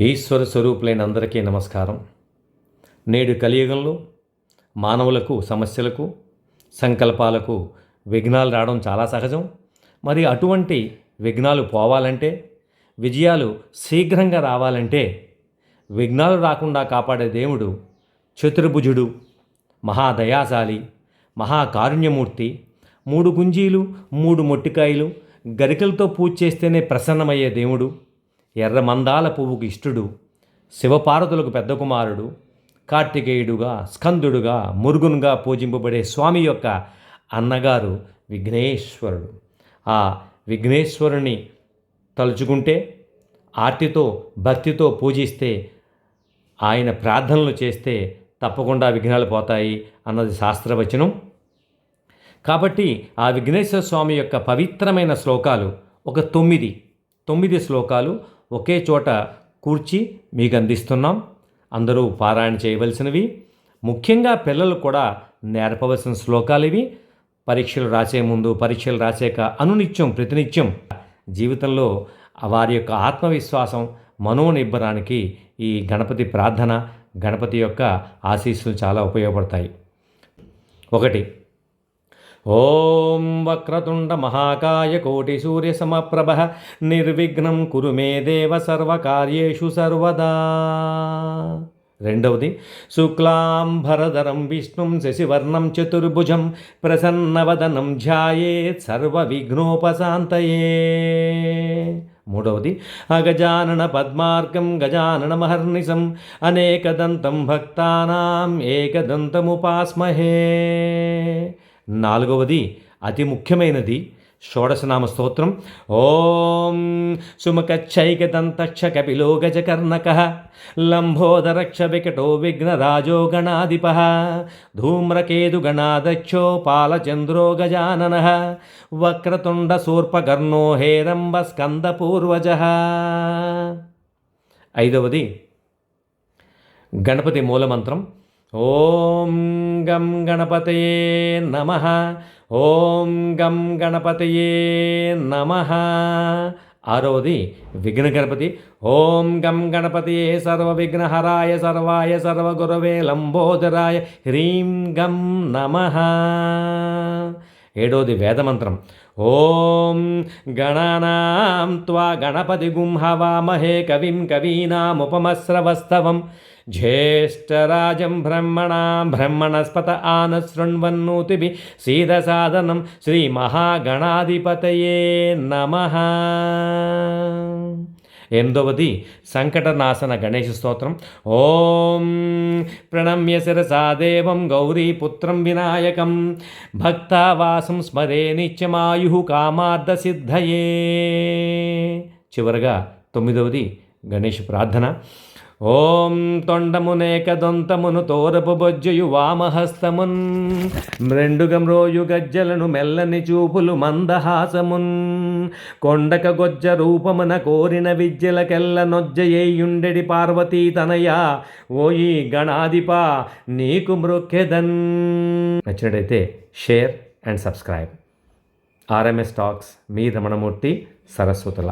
ఈశ్వర స్వరూపులైన అందరికీ నమస్కారం. నేడు కలియుగంలో మానవులకు సమస్యలకు సంకల్పాలకు విఘ్నాలు రావడం చాలా సహజం. మరి అటువంటి విఘ్నాలు పోవాలంటే, విజయాలు శీఘ్రంగా రావాలంటే, విఘ్నాలు రాకుండా కాపాడే దేవుడు చతుర్భుజుడు, మహాదయాశాలి, మహాకారుణ్యమూర్తి. 3 గుంజీలు 3 మొట్టికాయలు గరికలతో పూజ చేస్తేనే ప్రసన్నమయ్యే దేవుడు, ఎర్ర మందాల పువ్వుకు ఇష్టుడు, శివపార్వతులకు పెద్ద కుమారుడు, కార్తికేయుడుగా, స్కందుడుగా, మురుగునుగా పూజింపబడే స్వామి యొక్క అన్నగారు విఘ్నేశ్వరుడు. ఆ విఘ్నేశ్వరుని తలుచుకుంటే, ఆర్తితో భక్తితో పూజిస్తే, ఆయన ప్రార్థనలు చేస్తే తప్పకుండా విఘ్నాలు పోతాయి అన్నది శాస్త్రవచనం. కాబట్టి ఆ విఘ్నేశ్వర స్వామి యొక్క పవిత్రమైన శ్లోకాలు ఒక 9 శ్లోకాలు ఒకే చోట కూర్చి మీకు అందిస్తున్నాం. అందరూ పారాయణ చేయవలసినవి, ముఖ్యంగా పిల్లలు కూడా నేర్పవలసిన శ్లోకాలు ఇవి. పరీక్షలు రాసే ముందు, పరీక్షలు రాసాక, అనునిత్యం ప్రతినిత్యం జీవితంలో వారి యొక్క ఆత్మవిశ్వాసం మనోనిబ్బరానికి ఈ గణపతి ప్రార్థన, గణపతి యొక్క ఆశీస్సులు చాలా ఉపయోగపడతాయి. 1. ఓం వక్రతుండ మహాకాయ కోటి సూర్య సమప్రభ నిర్విఘ్నం కురు మే దేవ సర్వకార్యేషు సర్వదా. 2. శుక్లాంబరధరం విష్ణుం శశివర్ణం చతుర్భుజం ప్రసన్నవదనం ధ్యాయేత్ సర్వవిఘ్నోపశాంతయే. 3. అగజానన పద్మార్కం గజాననమహర్నిశం అనేకదంతం భక్తానాం ఏకదంతముపాస్మహే. 4. అతి ముఖ్యమైనది షోడశనామ స్తోత్రం. ఓం సుముఖచ్చైకదంతక్ష కపిలో గజకర్ణకః లంబోదరక్ష వికటో విఘ్నరాజో గణాధిపః ధూమ్రకేతు గణాధ్యక్షో పాలచంద్రో గజాననః వక్రతుండ శూర్పకర్ణో హేరంబ స్కందపూర్వజః. 5. గణపతి మూలమంత్రం. ఓం గం గణపతయే నమః. ఓం గం గణపతయే నమః. 6. విఘ్న గణపతి. ఓం గం గణపతయే సర్వవిఘ్నహరాయ సర్వాయ సర్వగురవే లంబోదరాయ హ్రీం గం నమః. 7. వేదమంత్రం. ఓం గణానాం త్వా గణపతి గుంహవామహే కవిం కవీనాముపమశ్రవస్తవం జ్యేష్ఠరాజం బ్రహ్మణస్పత ఆనశృణ్వన్నోతిభిః సీదసాదనం శ్రీమహాగణాధిపతయే నమః. 8. సంకటనాశన గణేశ స్తోత్రం. ఓం ప్రణమ్య శిరసా దేవం గౌరీపుత్రం వినాయకం భక్తావాసం స్మరే నిత్యమాయు కామార్థసిద్ధయే. చివరగా 9. గణేష ప్రార్థన. ఓం తొండమునేకదొంతమును తోరపు బొజ్జయు వామహస్తమున్ మృండుగమ్రోయు గజ్జలను మెల్లని చూపులు మందహాసమున్ కొండక గొజ్జ రూపమున కోరిన విద్యలకెల్ల నొజ్జయేయుండెడి పార్వతీ తనయ ఓయి గణాధిపా నీకు మృక్కెదన్. నచ్చినట్టయితే share and subscribe. RMS talks me Ramanamurthy సరస్వతుల.